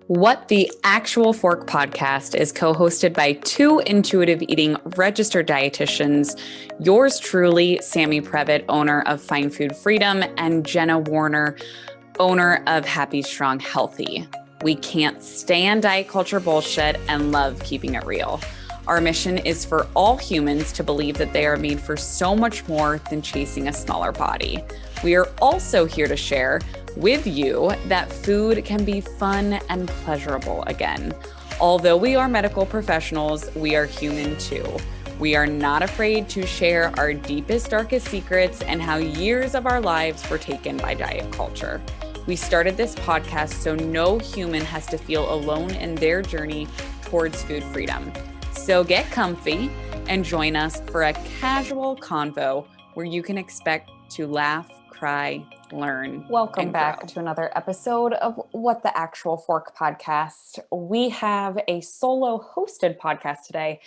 What the Actual Fork podcast is co-hosted by two intuitive eating registered dietitians, yours truly, Sammy Previtt, owner of Fine Food Freedom, and Jenna Warner, owner of Happy, Strong, Healthy. We can't stand diet culture bullshit and love keeping it real. Our mission is for all humans to believe that they are made for so much more than chasing a smaller body. We are also here to share with you that food can be fun and pleasurable again. Although we are medical professionals, we are human too. We are not afraid to share our deepest, darkest secrets and how years of our lives were taken by diet culture. We started this podcast so no human has to feel alone in their journey towards food freedom. So get comfy and join us for a casual convo where you can expect to laugh, cry, learn. Welcome back to another episode of What the Actual Fork podcast. We have a solo hosted podcast today.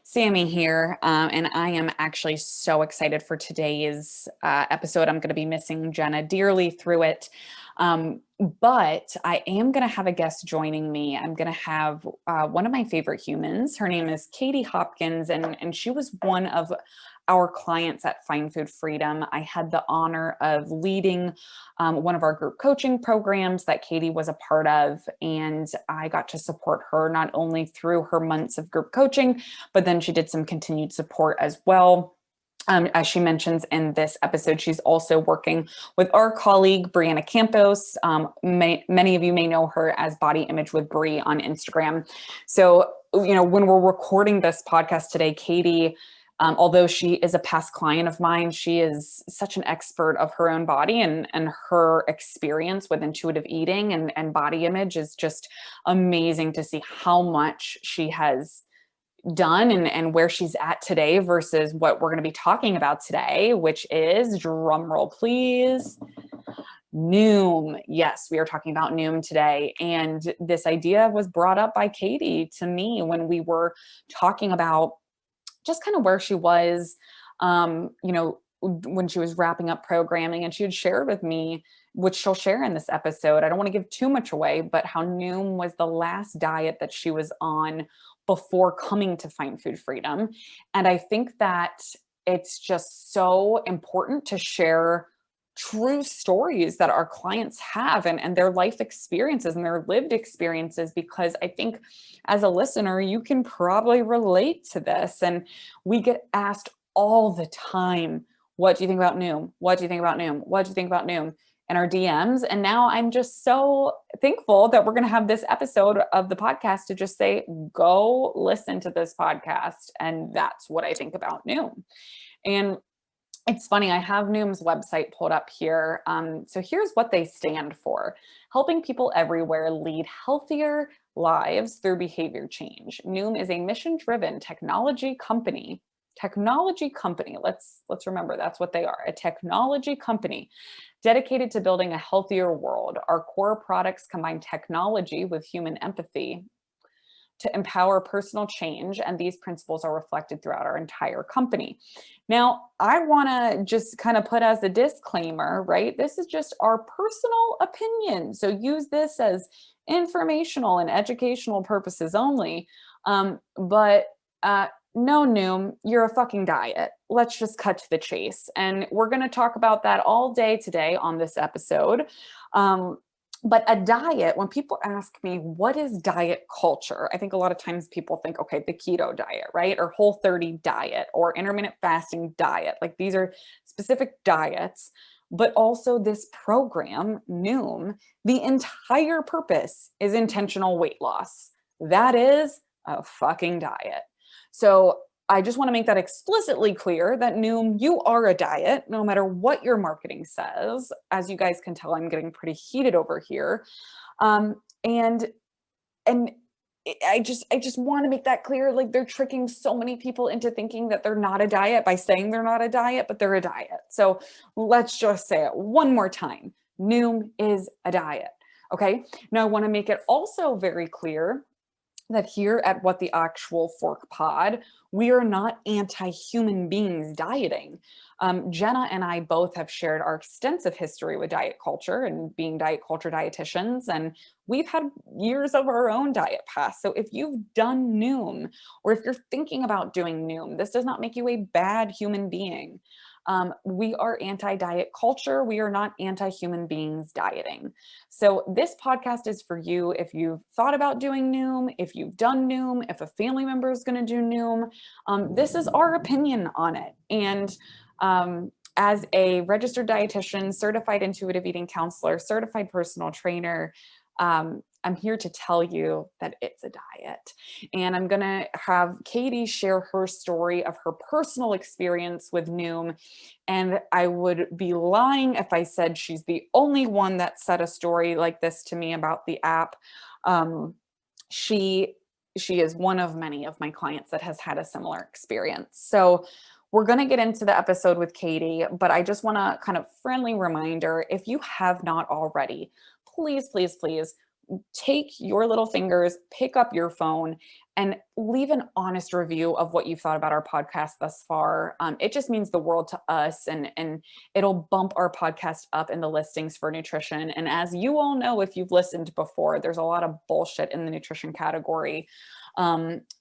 Sammy here, and I am actually so excited for today's episode. I'm going to be missing Jenna dearly through it. But I am going to have a guest joining me. I'm going to have one of my favorite humans. Her name is Katie Hopkins, and she was one of our clients at Fine Food Freedom. I had the honor of leading one of our group coaching programs that Katie was a part of, and I got to support her not only through her months of group coaching, but then she did some continued support as well. As she mentions in this episode, she's also working with our colleague, Brianna Campos. Many of you may know her as Body Image with Brie on Instagram. So, when we're recording this podcast today, Katie, although she is a past client of mine, she is such an expert of her own body, and her experience with intuitive eating and body image is just amazing to see how much she has done and where she's at today versus what we're going to be talking about today, which is, drum roll please, Noom. Yes, we are talking about Noom today. And this idea was brought up by Katie to me when we were talking about just kind of where she was, when she was wrapping up programming, and she had shared with me, which she'll share in this episode. I don't want to give too much away, but how Noom was the last diet that she was on before coming to Fine Food Freedom. And I think that it's just so important to share true stories that our clients have and their life experiences and their lived experiences, because I think as a listener, you can probably relate to this. And we get asked all the time, what do you think about Noom? What do you think about Noom? What do you think about Noom? In our DMs. And now I'm just so thankful that we're going to have this episode of the podcast to just say, go listen to this podcast. And that's what I think about Noom. And it's funny, I have Noom's website pulled up here. So here's what they stand for: helping people everywhere lead healthier lives through behavior change. Noom is a mission-driven technology company. Let's remember that's what they are, a technology company dedicated to building a healthier world. Our core products combine technology with human empathy to empower personal change, and these principles are reflected throughout our entire company. Now, I want to just kind of put as a disclaimer, right? This is just our personal opinion. So use this as informational and educational purposes only. But no, Noom, you're a fucking diet. Let's just cut to the chase. And we're going to talk about that all day today on this episode. But a diet, when people ask me, what is diet culture? I think a lot of times people think, okay, the keto diet, right? Or Whole30 diet or intermittent fasting diet. Like, these are specific diets. But also this program, Noom, the entire purpose is intentional weight loss. That is a fucking diet. So I just want to make that explicitly clear that Noom, you are a diet, no matter what your marketing says. As you guys can tell, I'm getting pretty heated over here. And I just want to make that clear. Like, they're tricking so many people into thinking that they're not a diet by saying they're not a diet, but they're a diet. So let's just say it one more time. Noom is a diet. Okay. Now I want to make it also very clear that here at What the Actual Fork Pod, we are not anti-human beings dieting. Jenna and I both have shared our extensive history with diet culture and being diet culture dietitians, and we've had years of our own diet path. So if you've done Noom, or if you're thinking about doing Noom, this does not make you a bad human being. We are anti-diet culture. We are not anti-human beings dieting. So this podcast is for you if you've thought about doing Noom, if you've done Noom, if a family member is going to do Noom. This is our opinion on it. And as a registered dietitian, certified intuitive eating counselor, certified personal trainer, I'm here to tell you that it's a diet. And I'm going to have Katie share her story of her personal experience with Noom. And I would be lying if I said she's the only one that said a story like this to me about the app. She is one of many of my clients that has had a similar experience. So we're going to get into the episode with Katie, but I just want to kind of friendly reminder, if you have not already, please, please, please take your little fingers, pick up your phone, and leave an honest review of what you've thought about our podcast thus far. It just means the world to us, and it'll bump our podcast up in the listings for nutrition. And as you all know, if you've listened before, there's a lot of bullshit in the nutrition category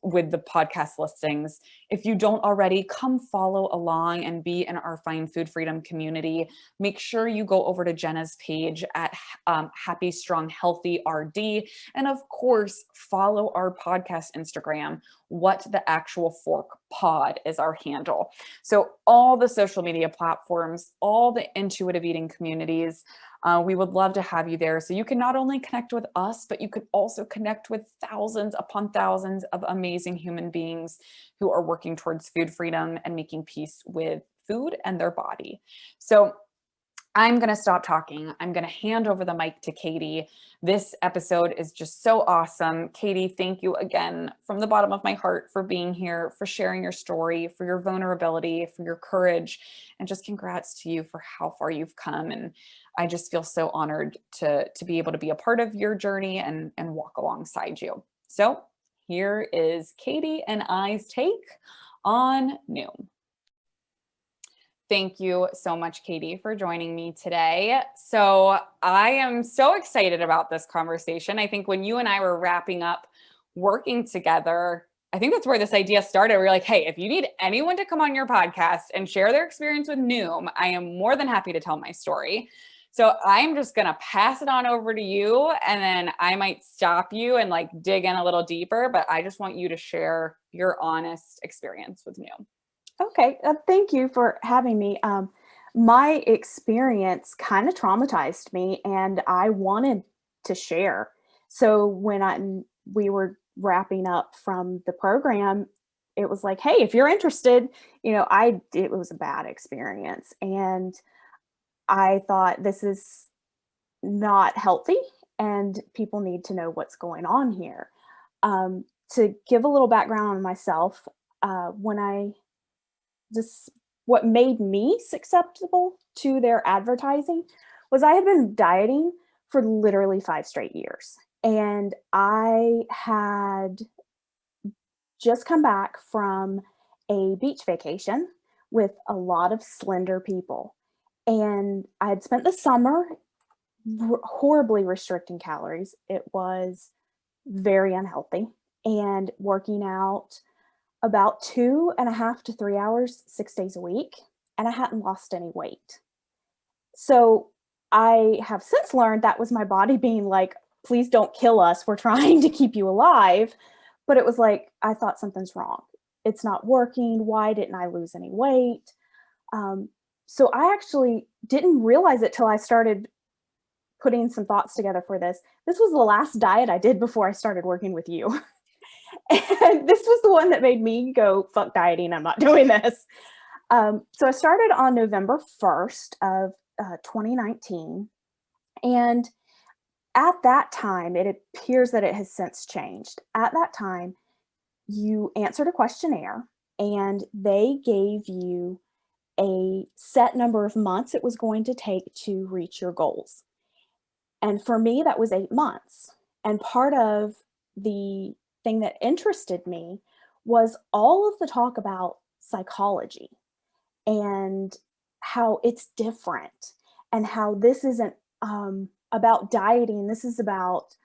with the podcast listings. If you don't already, come follow along and be in our Find Food Freedom community. Make sure you go over to Jenna's page at Happy Strong Healthy RD. And of course, follow our podcast Instagram. What the Actual Fork Pod is our handle. So all the social media platforms, all the intuitive eating communities, we would love to have you there. So you can not only connect with us, but you could also connect with thousands upon thousands of amazing human beings who are working towards food freedom and making peace with food and their body. So I'm going to stop talking. I'm going to hand over the mic to Katie. This episode is just so awesome. Katie, thank you again from the bottom of my heart for being here, for sharing your story, for your vulnerability, for your courage, and just congrats to you for how far you've come. And I just feel so honored to be able to be a part of your journey and walk alongside you. So here is Katie and I's take on Noom. Thank you so much, Katie, for joining me today. So I am so excited about this conversation. I think when you and I were wrapping up working together, I think that's where this idea started. We were like, hey, if you need anyone to come on your podcast and share their experience with Noom, I am more than happy to tell my story. So I'm just going to pass it on over to you, and then I might stop you and like dig in a little deeper, but I just want you to share your honest experience with Noom. Okay, thank you for having me. My experience kind of traumatized me, and I wanted to share. So when we were wrapping up from the program, it was like, hey, if you're interested, it was a bad experience, and I thought this is not healthy, and people need to know what's going on here. To give a little background on myself, what made me susceptible to their advertising was I had been dieting for literally 5 straight years. And I had just come back from a beach vacation with a lot of slender people. And I had spent the summer horribly restricting calories. It was very unhealthy, and working out about 2.5 to 3 hours, 6 days a week, and I hadn't lost any weight. So I have since learned that was my body being like, please don't kill us. We're trying to keep you alive. But it was like, I thought something's wrong. It's not working. Why didn't I lose any weight? So I actually didn't realize it till I started putting some thoughts together for this. This was the last diet I did before I started working with you. And this was the one that made me go, fuck dieting, I'm not doing this. So I started on November 1st of 2019. And at that time, it appears that it has since changed. At that time, you answered a questionnaire, and they gave you a set number of months it was going to take to reach your goals. And for me, that was 8 months. And part of the thing that interested me was all of the talk about psychology and how it's different, and how this isn't about dieting. This is about,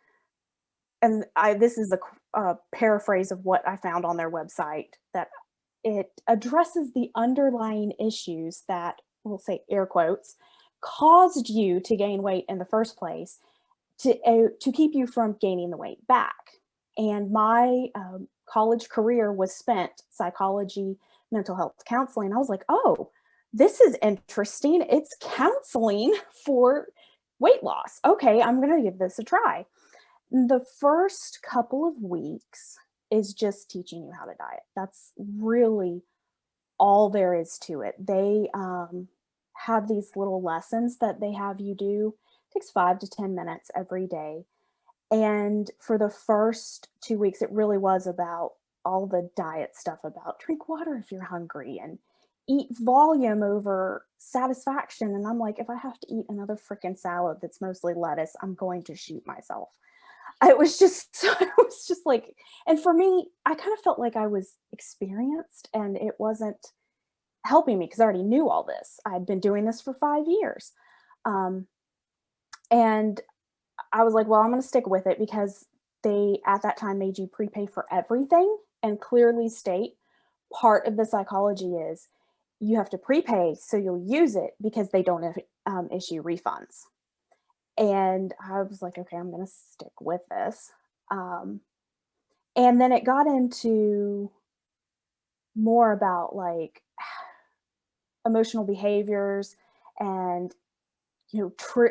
and this is a paraphrase of what I found on their website, that it addresses the underlying issues that, we'll say air quotes, caused you to gain weight in the first place, to keep you from gaining the weight back. And my college career was spent psychology, mental health counseling. I was like, oh, this is interesting. It's counseling for weight loss. Okay, I'm going to give this a try. The first couple of weeks is just teaching you how to diet. That's really all there is to it. They have these little lessons that they have you do. It takes 5 to 10 minutes every day. And for the first 2 weeks, it really was about all the diet stuff, about drink water if you're hungry and eat volume over satisfaction. And I'm like, if I have to eat another freaking salad that's mostly lettuce, I'm going to shoot myself. It was just like, and for me, I kind of felt like I was experienced and it wasn't helping me because I already knew all this. I'd been doing this for 5 years. And I was like, well, I'm going to stick with it, because they at that time made you prepay for everything and clearly state part of the psychology is you have to prepay so you'll use it, because they don't issue refunds. And I was like, okay, I'm going to stick with this. And then it got into more about like emotional behaviors and,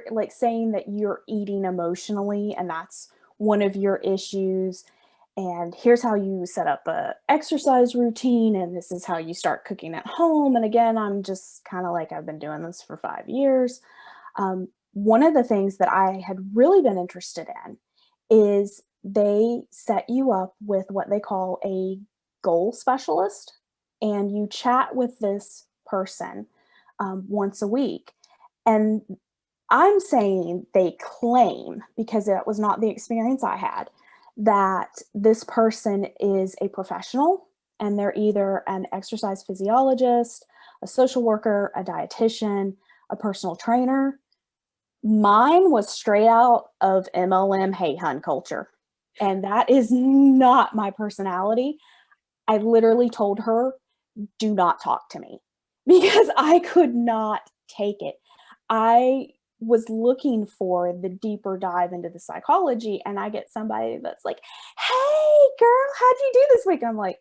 like saying that you're eating emotionally and that's one of your issues. And here's how you set up a exercise routine. And this is how you start cooking at home. And again, I'm just kind of like, I've been doing this for 5 years. One of the things that I had really been interested in is they set you up with what they call a goal specialist, and you chat with this person once a week. And I'm saying they claim, because that was not the experience I had, that this person is a professional and they're either an exercise physiologist, a social worker, a dietitian, a personal trainer. Mine was straight out of MLM hey hun culture. And that is not my personality. I literally told her, do not talk to me, because I could not take it. I was looking for the deeper dive into the psychology, and I get somebody that's like, hey girl, how'd you do this week? I'm like,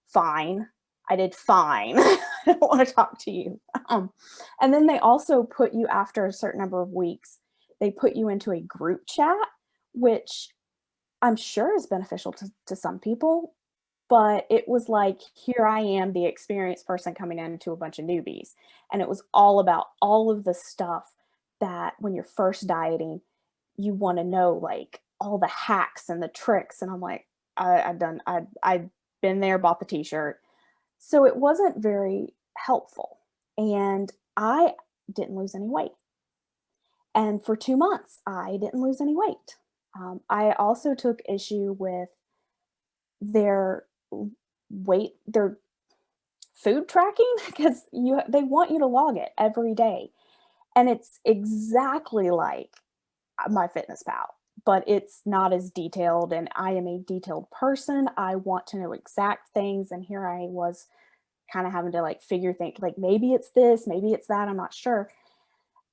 fine. I did fine. I don't want to talk to you. And then they also put you, after a certain number of weeks, they put you into a group chat, which I'm sure is beneficial to some people. But it was like, here I am, the experienced person coming into a bunch of newbies. And it was all about all of the stuff that when you're first dieting, you want to know, like all the hacks and the tricks. And I'm like, I've been there, bought the t-shirt. So it wasn't very helpful. And I didn't lose any weight. And for 2 months, I didn't lose any weight. I also took issue with their food tracking, because they want you to log it every day. And it's exactly like MyFitnessPal, but it's not as detailed, and I am a detailed person. I want to know exact things, and here I was kind of having to like think like, maybe it's this, maybe it's that, I'm not sure.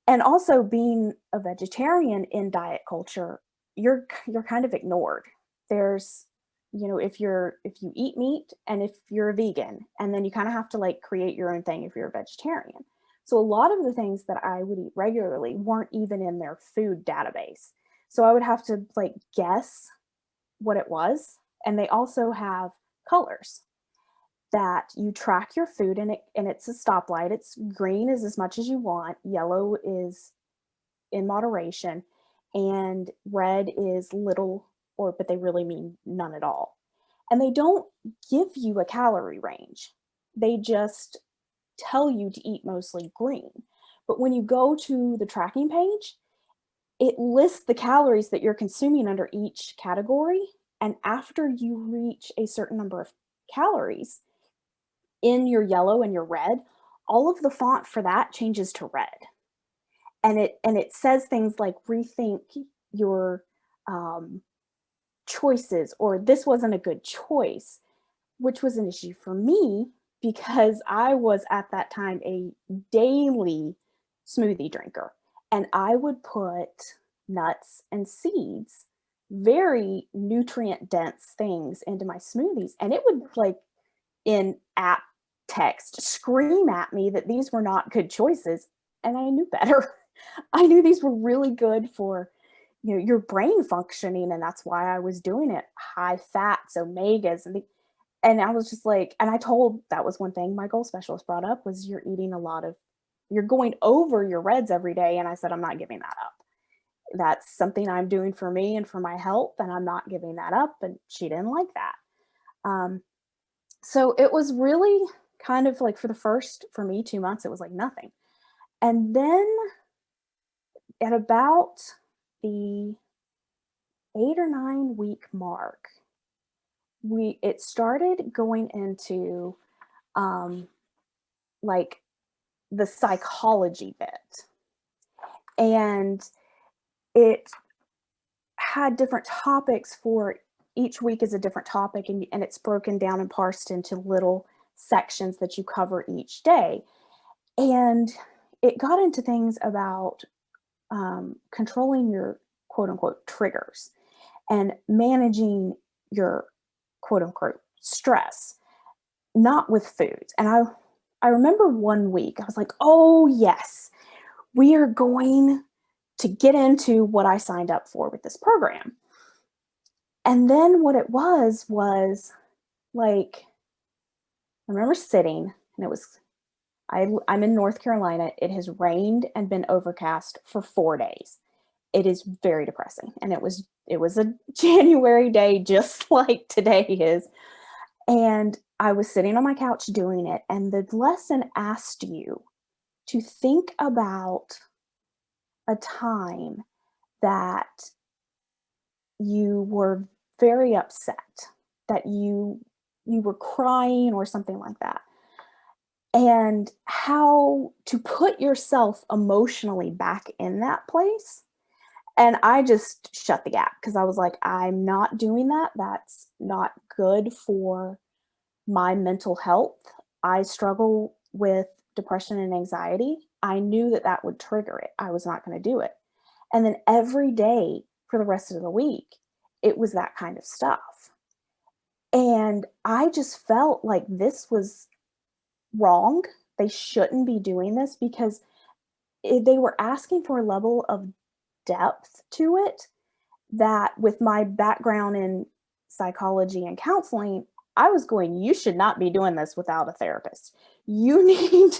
And also, being a vegetarian in diet culture, you're kind of ignored. There's, if you eat meat and if you're a vegan, and then you kind of have to like create your own thing if you're a vegetarian. So a lot of the things that I would eat regularly weren't even in their food database. So I would have to like guess what it was. And they also have colors that you track your food in it, and it's a stoplight. It's green is as much as you want, yellow is in moderation, and red is little, but they really mean none at all. And they don't give you a calorie range. They just tell you to eat mostly green. But when you go to the tracking page, it lists the calories that you're consuming under each category. And after you reach a certain number of calories in your yellow and your red, all of the font for that changes to red. And it says things like rethink your choices, or this wasn't a good choice, which was an issue for me because I was at that time a daily smoothie drinker, and I would put nuts and seeds, very nutrient dense things, into my smoothies, and it would, like, in app text, scream at me that these were not good choices, and I knew better. I knew these were really good for, your brain functioning, and that's why I was doing it. High fats, omegas, and I was just like, and that was one thing my goal specialist brought up, was you're going over your reds every day, and I said, I'm not giving that up. That's something I'm doing for me and for my health, and I'm not giving that up, and she didn't like that. So it was really kind of like, for me, 2 months, it was like nothing. And then at about the 8 or 9 week mark, it started going into like the psychology bit, and it had different topics for each week is a different topic, and it's broken down and parsed into little sections that you cover each day. And it got into things about controlling your quote unquote triggers and managing your quote unquote stress, not with foods. And I remember one week I was like, oh yes, we are going to get into what I signed up for with this program. And then what it was like, I remember sitting, and I'm in North Carolina. It has rained and been overcast for 4 days. It is very depressing. And it was a January day, just like today is. And I was sitting on my couch doing it, and the lesson asked you to think about a time that you were very upset, that you were crying or something like that, and how to put yourself emotionally back in that place. And I just shut the app because I was like, I'm not doing that. That's not good for my mental health. I struggle with depression and anxiety. I knew that would trigger it. I was not going to do it. And then every day for the rest of the week, it was that kind of stuff. And I just felt like this was wrong. They shouldn't be doing this because they were asking for a level of depth to it that, with my background in psychology and counseling, I was going, you should not be doing this without a therapist. You need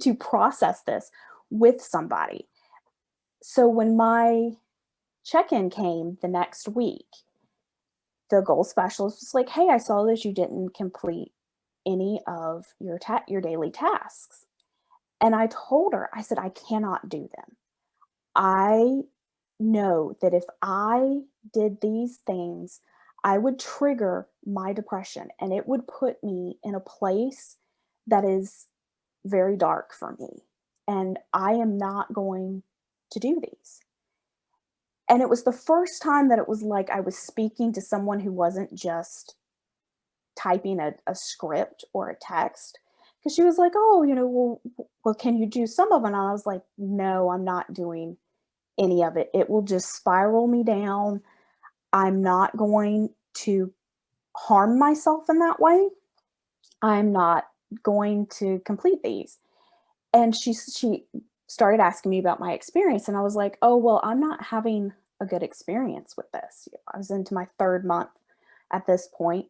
to process this with somebody. So when my check-in came the next week, the goal specialist was like, hey, I saw that you didn't complete any of your daily tasks. And I told her, I said, I cannot do them. I know that if I did these things, I would trigger my depression, and it would put me in a place that is very dark for me. And I am not going to do these. And it was the first time that it was like I was speaking to someone who wasn't just typing a script or a text. Because she was like, oh, well, can you do some of it? And I was like, no, I'm not doing any of it. It will just spiral me down. I'm not going to harm myself in that way. I'm not going to complete these. And she started asking me about my experience, and I was like, oh, well, I'm not having a good experience with this. I was into my 3rd month at this point.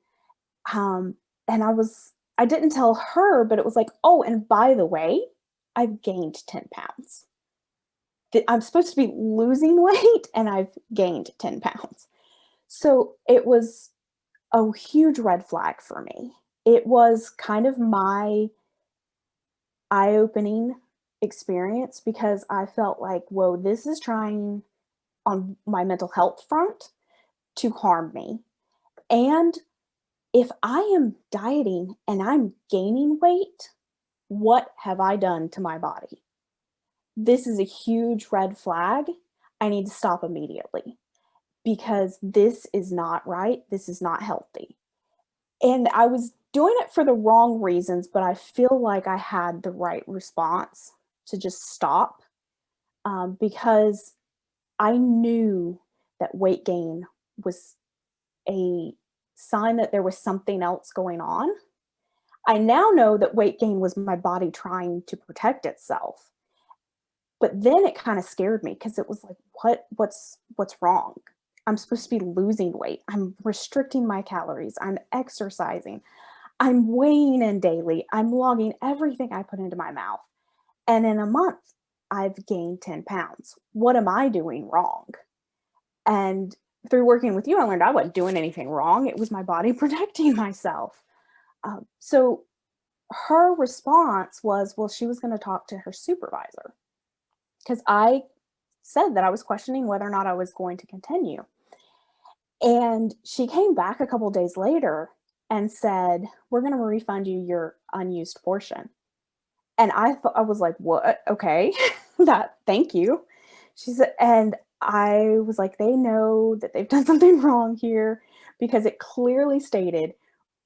And I didn't tell her, but it was like, oh, and by the way, I've gained 10 pounds. I'm supposed to be losing weight, and I've gained 10 pounds. So it was a huge red flag for me. It was kind of my eye-opening experience because I felt like, whoa, this is trying on my mental health front to harm me. And if I am dieting and I'm gaining weight, what have I done to my body? This is a huge red flag. I need to stop immediately because this is not right. This is not healthy. And I was doing it for the wrong reasons, but I feel like I had the right response to just stop, because I knew that weight gain was a sign that there was something else going on. I now know that weight gain was my body trying to protect itself. But then it kind of scared me because it was like, what's wrong? I'm supposed to be losing weight. I'm restricting my calories. I'm exercising. I'm weighing in daily. I'm logging everything I put into my mouth. And in a month, I've gained 10 pounds. What am I doing wrong? And through working with you, I learned I wasn't doing anything wrong. It was my body protecting myself. So her response was, well, she was going to talk to her supervisor because I said that I was questioning whether or not I was going to continue. And she came back a couple days later and said, we're going to refund you your unused portion. And I was like, what? Okay, thank you. She said, and I was like, they know that they've done something wrong here because it clearly stated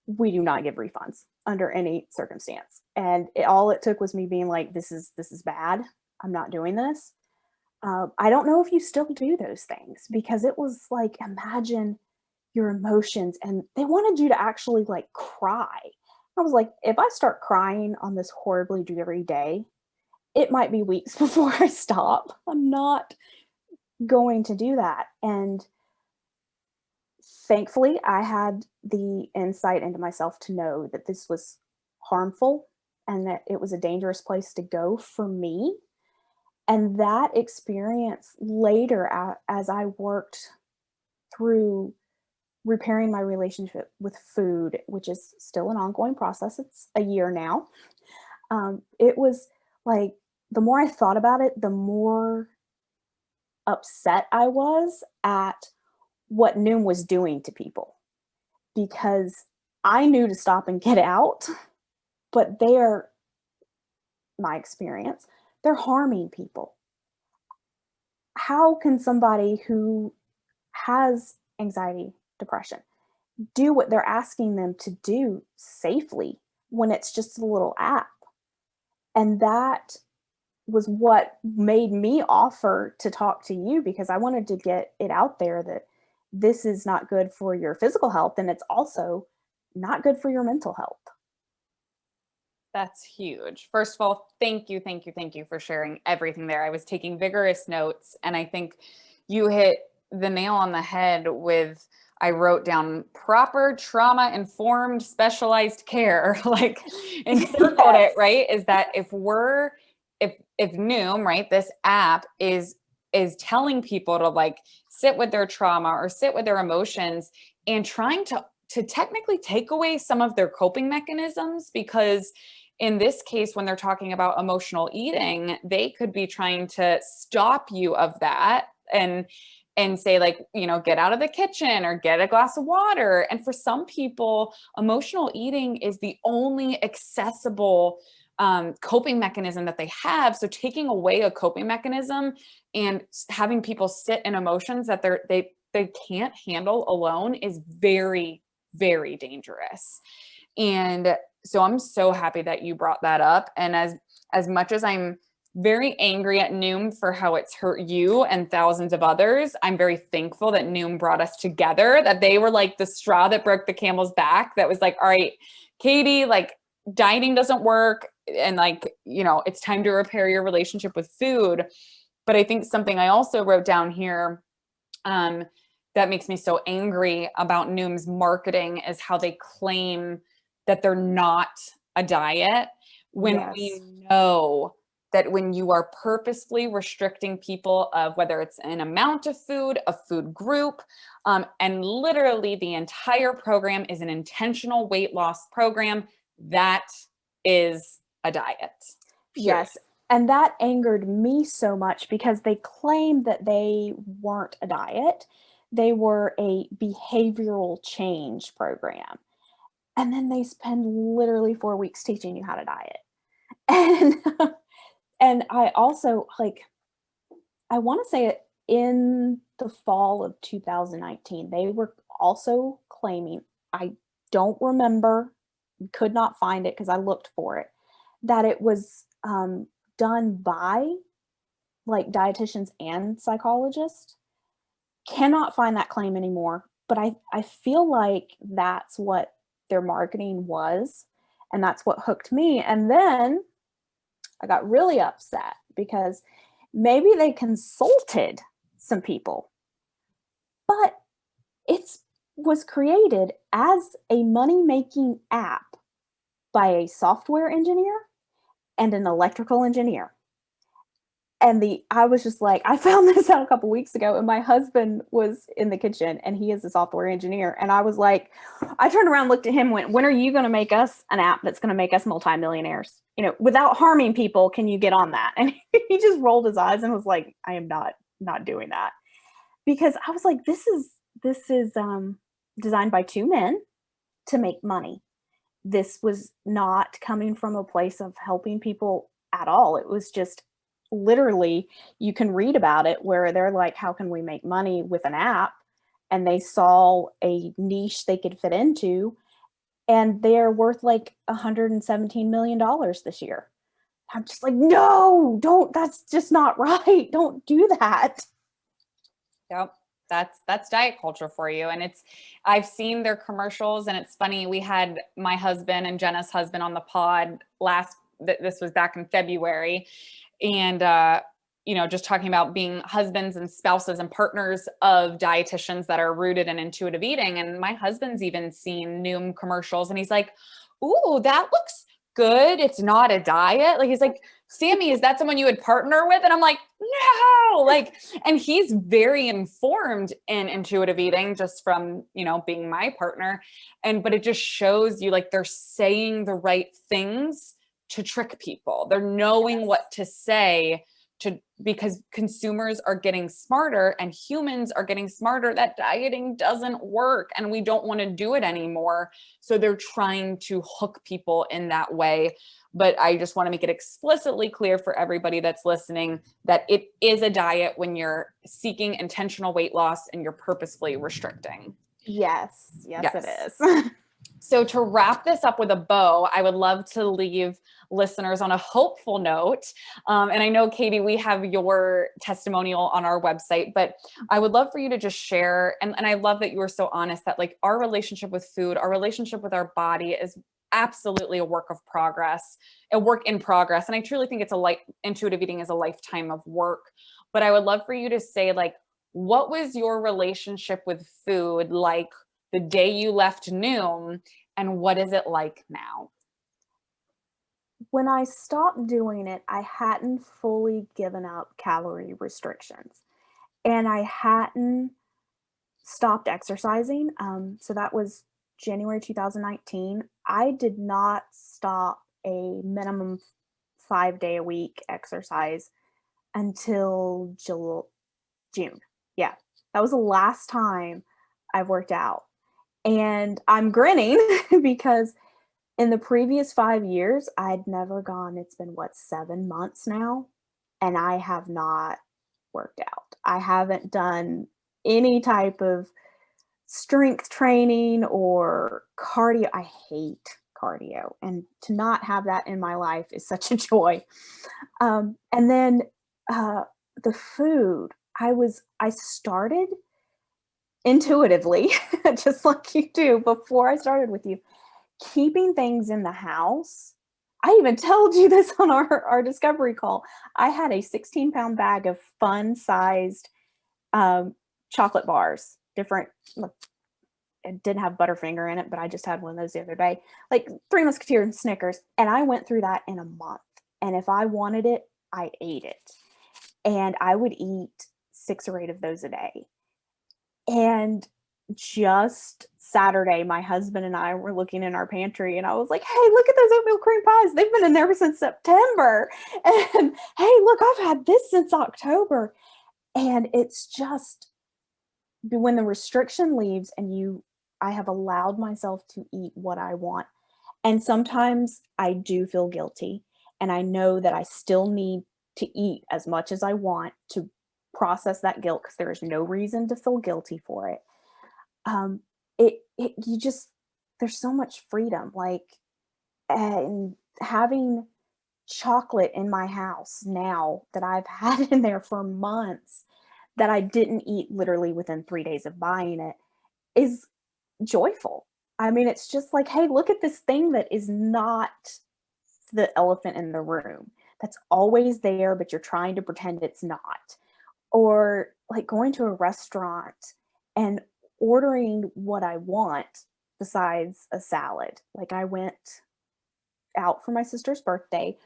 we do not give refunds under any circumstance. And all it took was me being like, this is bad. I'm not doing this. I don't know if you still do those things because it was like, imagine your emotions and they wanted you to actually like cry. I was like, if I start crying on this horribly dreary day, it might be weeks before I stop. I'm not going to do that. And thankfully, I had the insight into myself to know that this was harmful and that it was a dangerous place to go for me. And that experience later, as I worked through repairing my relationship with food, which is still an ongoing process, it's a year now. It was like, the more I thought about it, the more upset I was at what Noom was doing to people because I knew to stop and get out, but my experience, they're harming people. How can somebody who has anxiety, depression, do what they're asking them to do safely when it's just a little app? And that was what made me offer to talk to you because I wanted to get it out there that this is not good for your physical health and it's also not good for your mental health. That's huge. First of all, thank you for sharing everything there. I was taking vigorous notes, and I think you hit the nail on the head with, I wrote down proper trauma-informed specialized care, like, and circled it, right? Is that if Noom, right, this app is telling people to like sit with their trauma or sit with their emotions and trying to technically take away some of their coping mechanisms, because in this case, when they're talking about emotional eating, they could be trying to stop you of that and say, like, you know, get out of the kitchen or get a glass of water. And for some people, emotional eating is the only accessible coping mechanism that they have. So taking away a coping mechanism and having people sit in emotions that they can't handle alone is very, very dangerous. And so I'm so happy that you brought that up. And as much as I'm very angry at Noom for how it's hurt you and thousands of others, I'm very thankful that Noom brought us together, that they were like the straw that broke the camel's back. That was like, all right, Katie, like, dieting doesn't work. And like, you know, it's time to repair your relationship with food. But I think something I also wrote down here, that makes me so angry about Noom's marketing is how they claim that they're not a diet, when Yes. we know that when you are purposefully restricting people of whether it's an amount of food, a food group, and literally the entire program is an intentional weight loss program, that is a diet. Period. Yes. And that angered me so much because they claimed that they weren't a diet. they were a behavioral change program. And then they spend literally 4 weeks teaching you how to diet. And and I also, like, I wanna say it in the fall of 2019, they were also claiming, I don't remember, could not find it because I looked for it, that it was, done by, like, dietitians and psychologists. Cannot find that claim anymore, but I feel like that's what their marketing was, and that's what hooked me, and then I got really upset because maybe they consulted some people, but it's was created as a money-making app by a software engineer and an electrical engineer. And I was just like, I found this out a couple weeks ago, and my husband was in the kitchen, and he is a software engineer. And I was like, I turned around, looked at him, went, when are you going to make us an app that's going to make us multimillionaires? You know, without harming people, can you get on that? And he just rolled his eyes and was like, I am not doing that. Because I was like, this is designed by two men to make money. This was not coming from a place of helping people at all. It was just literally, you can read about it where they're like, how can we make money with an app? And they saw a niche they could fit into, and they're worth like $117 million this year. I'm just like, no, don't, that's just not right. Don't do that. Yep. That's diet culture for you. And I've seen their commercials, and it's funny. We had my husband and Jenna's husband on the pod this was back in February. And, just talking about being husbands and spouses and partners of dietitians that are rooted in intuitive eating. And my husband's even seen Noom commercials, and he's like, ooh, that looks good. It's not a diet. Like, he's like, Sammy, is that someone you would partner with? And I'm like, no, like, and he's very informed in intuitive eating just from, being my partner. But it just shows you, like, they're saying the right things to trick people. They're knowing what to say because consumers are getting smarter and humans are getting smarter that dieting doesn't work and we don't want to do it anymore. So they're trying to hook people in that way. But I just want to make it explicitly clear for everybody that's listening that it is a diet when you're seeking intentional weight loss and you're purposefully restricting. Yes, it is. So to wrap this up with a bow, I would love to leave listeners on a hopeful note. And I know, Katie, we have your testimonial on our website, but I would love for you to just share. And I love that you were so honest that, like, our relationship with food, our relationship with our body is absolutely a work of progress, a work in progress. And I truly think intuitive eating is a lifetime of work. But I would love for you to say, like, what was your relationship with food like the day you left Noom, and what is it like now? When I stopped doing it, I hadn't fully given up calorie restrictions, and I hadn't stopped exercising. So that was January 2019. I did not stop a minimum 5-day a week exercise until June. Yeah, that was the last time I've worked out. And I'm grinning because in the previous 5 years, I'd never gone, it's been 7 months now, and I have not worked out. I haven't done any type of strength training or cardio. I hate cardio, and to not have that in my life is such a joy. And then the food, I started intuitively, just like you do, before I started with you, keeping things in the house. I even told you this on our discovery call. I had a 16-pound bag of fun-sized chocolate bars, different. Look, it didn't have Butterfinger in it, but I just had one of those the other day, like Three Musketeers and Snickers. And I went through that in a month. And if I wanted it, I ate it. And I would eat 6 or 8 of those a day. And just Saturday, my husband and I were looking in our pantry, and I was like, hey, look at those oatmeal cream pies. They've been in there ever since September. And hey, look, I've had this since October. And it's just when the restriction leaves and I have allowed myself to eat what I want. And sometimes I do feel guilty, and I know that I still need to eat as much as I want to process that guilt, because there is no reason to feel guilty for it. Um, you just, there's so much freedom, like, and having chocolate in my house now that I've had in there for months that I didn't eat literally within 3 days of buying it is joyful. I mean, it's just like, "Hey, look at this thing that is not the elephant in the room, that's always there, but you're trying to pretend it's not." Or, like, going to a restaurant and ordering what I want besides a salad. Like, I went out for my sister's birthday,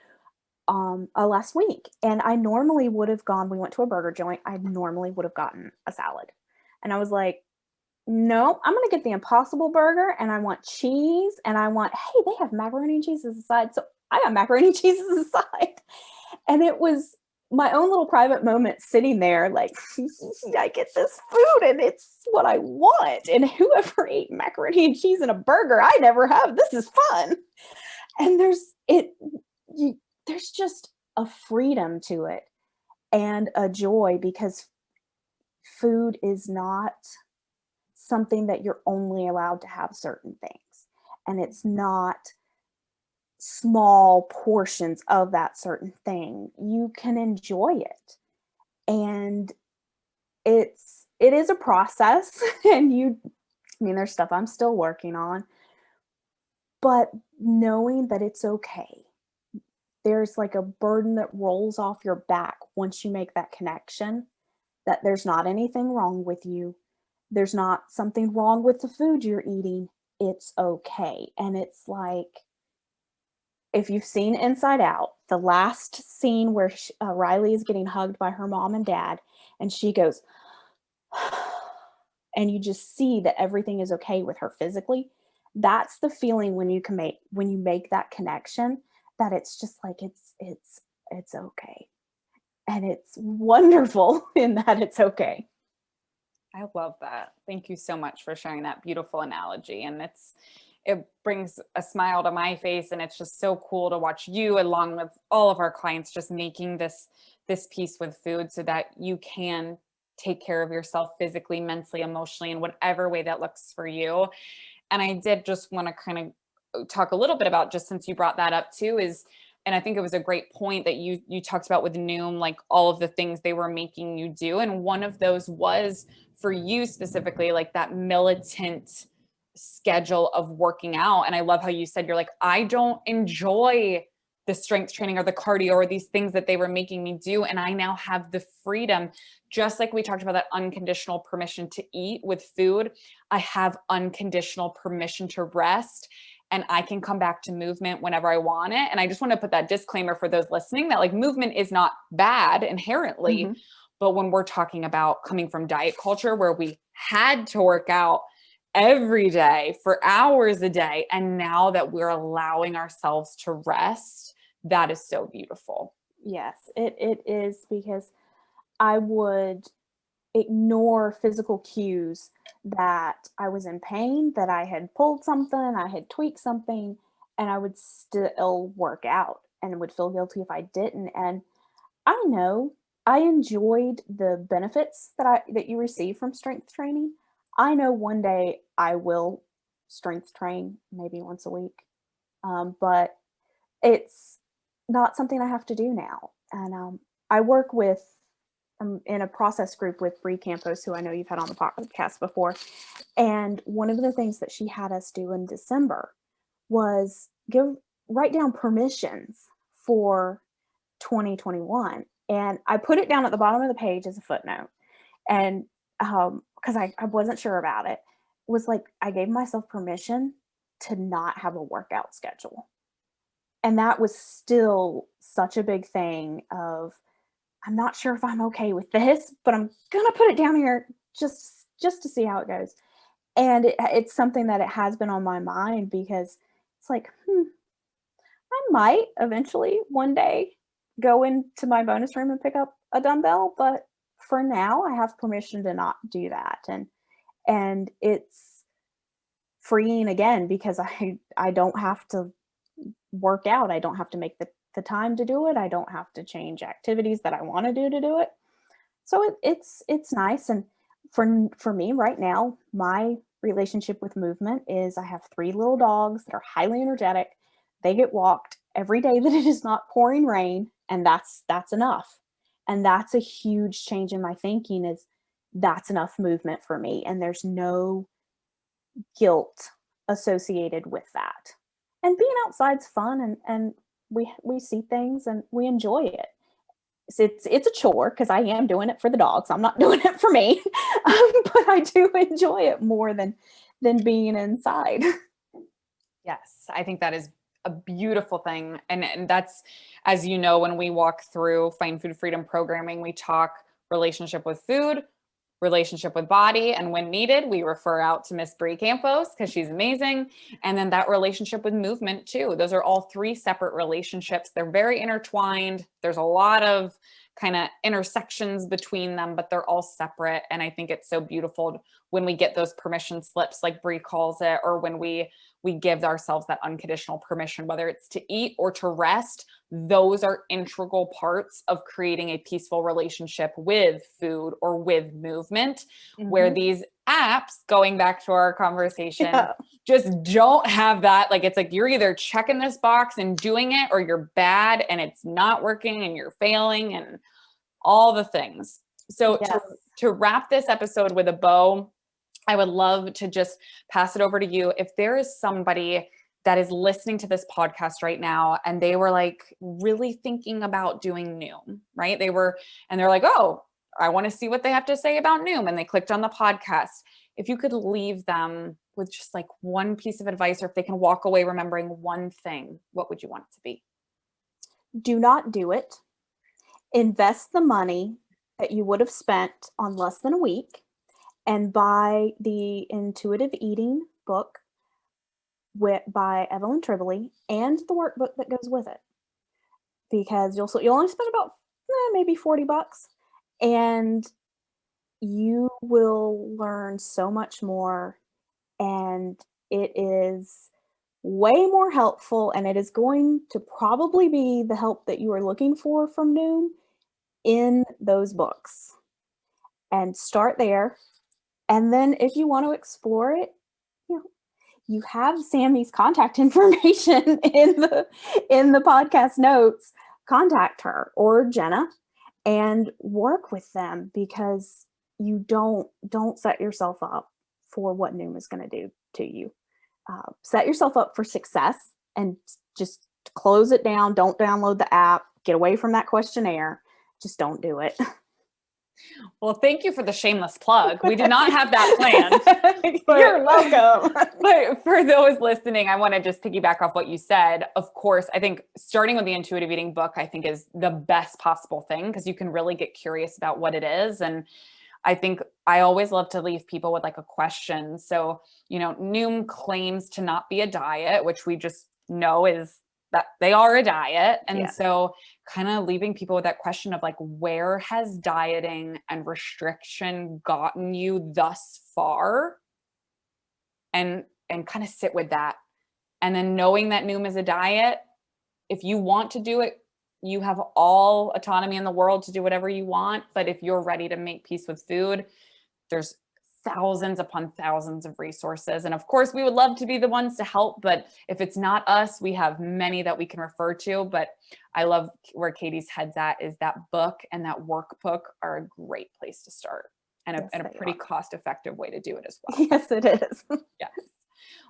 last week, and I normally would have gone we went to a burger joint, I normally would have gotten a salad. And I was like, "No, I'm gonna get the Impossible Burger, and I want cheese, and I want" hey, they have macaroni and cheese as a side, so I got macaroni and cheese as a side. And it was my own little private moment sitting there like, "I get this food, and it's what I want, and whoever ate macaroni and cheese in a burger, I never have, this is fun." And you there's just a freedom to it and a joy, because food is not something that you're only allowed to have certain things. And it's not small portions of that certain thing. You can enjoy it. And it is a process and I mean there's stuff I'm still working on, but knowing that it's okay. There's like a burden that rolls off your back once you make that connection, that there's not anything wrong with you. There's not something wrong with the food you're eating. It's okay. And it's like, if you've seen Inside Out, the last scene where Riley is getting hugged by her mom and dad, and she goes, and you just see that everything is okay with her physically. That's the feeling when you make that connection, that it's just like it's okay. And it's wonderful in that it's okay. I love that. Thank you so much for sharing that beautiful analogy. And it brings a smile to my face, and it's just so cool to watch you along with all of our clients just making this piece with food so that you can take care of yourself physically, mentally, emotionally, in whatever way that looks for you. And I did just want to kind of talk a little bit about, just since you brought that up too, is, and I think it was a great point that you talked about with Noom, like all of the things they were making you do. And one of those was for you specifically, like that militant schedule of working out. And I love how you said, you're like, I don't enjoy the strength training or the cardio or these things that they were making me do. And I now have the freedom, just like we talked about that unconditional permission to eat with food. I have unconditional permission to rest, and I can come back to movement whenever I want it. And I just want to put that disclaimer for those listening that like movement is not bad inherently. Mm-hmm. But when we're talking about coming from diet culture where we had to work out every day for hours a day, and now that we're allowing ourselves to rest, that is so beautiful. Yes, it is, because I would ignore physical cues that I was in pain, that I had pulled something, I had tweaked something, and I would still work out and would feel guilty if I didn't. And I know I enjoyed the benefits that you receive from strength training. I know one day I will strength train, maybe once a week, but it's not something I have to do now. And I work with in a process group with Bree Campos, who I know you've had on the podcast before. And one of the things that she had us do in December was write down permissions for 2021. And I put it down at the bottom of the page as a footnote. And because I wasn't sure about it, was like, I gave myself permission to not have a workout schedule. And that was still such a big thing of, I'm not sure if I'm okay with this, but I'm gonna put it down here just to see how it goes. And it's something that it has been on my mind, because it's like, I might eventually one day go into my bonus room and pick up a dumbbell, but for now I have permission to not do that. And And it's freeing again, because I don't have to work out. I don't have to make the time to do it. I don't have to change activities that I want to do it. So it's nice. And for me right now, my relationship with movement is I have 3 little dogs that are highly energetic. They get walked every day that it is not pouring rain, and that's enough. And that's a huge change in my thinking, is that's enough movement for me, and there's no guilt associated with that. And being outside's fun, and we see things and we enjoy it. It's a chore because I am doing it for the dogs. I'm not doing it for me, but I do enjoy it more than being inside. Yes, I think that is a beautiful thing. And that's, as you know, when we walk through Find Food Freedom programming, we talk relationship with food, relationship with body, and when needed, we refer out to Miss Brie Campos because she's amazing. And then that relationship with movement too. Those are all 3 separate relationships. They're very intertwined. There's a lot of kind of intersections between them, but they're all separate. And I think it's so beautiful when we get those permission slips, like Brie calls it, or when we give ourselves that unconditional permission, whether it's to eat or to rest. Those are integral parts of creating a peaceful relationship with food or with movement, where these apps, going back to our conversation, just don't have that. Like, it's like, you're either checking this box and doing it, or you're bad and it's not working and you're failing and all the things. So to wrap this episode with a bow, I would love to just pass it over to you. If there is somebody that is listening to this podcast right now and they were like really thinking about doing Noom, right? They're like, oh, I want to see what they have to say about Noom. And they clicked on the podcast. If you could leave them with just like one piece of advice, or if they can walk away remembering one thing, what would you want it to be? Do not do it. Invest the money that you would have spent on less than a week and buy the Intuitive Eating book by Evelyn Tribole and the workbook that goes with it, because you'll only spend about maybe $40, and you will learn so much more, and it is way more helpful, and it is going to probably be the help that you are looking for from Noom in those books. And start there. And then if you want to explore it, you have Sammy's contact information in the podcast notes. Contact her or Jenna and work with them, because you don't set yourself up for what Noom is going to do to you. Set yourself up for success and just close it down. Don't download the app. Get away from that questionnaire. Just don't do it. Well, thank you for the shameless plug. We did not have that planned. You're welcome. But for those listening, I want to just piggyback off what you said. Of course, I think starting with the Intuitive Eating book, I think, is the best possible thing, because you can really get curious about what it is. And I think I always love to leave people with like a question. So, Noom claims to not be a diet, which we just know is that they are a diet. And so kind of leaving people with that question of like, where has dieting and restriction gotten you thus far? And kind of sit with that. And then knowing that Noom is a diet, if you want to do it, you have all autonomy in the world to do whatever you want. But if you're ready to make peace with food, there's thousands upon thousands of resources. And of course, we would love to be the ones to help. But if it's not us, we have many that we can refer to. But I love where Katie's head's at, is that book and that workbook are a great place to start, and a pretty cost-effective way to do it as well. Yes, it is. Yes.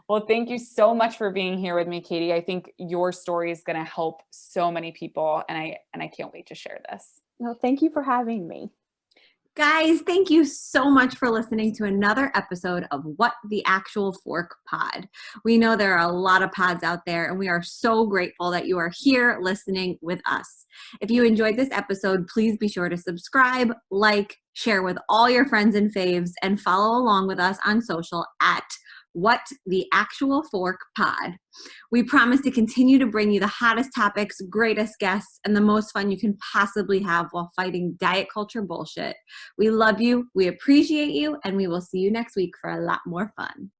Well, thank you so much for being here with me, Katie. I think your story is going to help so many people, and I can't wait to share this. No, thank you for having me. Guys, thank you so much for listening to another episode of What the Actual Fork Pod. We know there are a lot of pods out there, and we are so grateful that you are here listening with us. If you enjoyed this episode, please be sure to subscribe, like, share with all your friends and faves, and follow along with us on social at What the Actual Fork Pod. We promise to continue to bring you the hottest topics, greatest guests, and the most fun you can possibly have while fighting diet culture bullshit. We love you, we appreciate you, and we will see you next week for a lot more fun.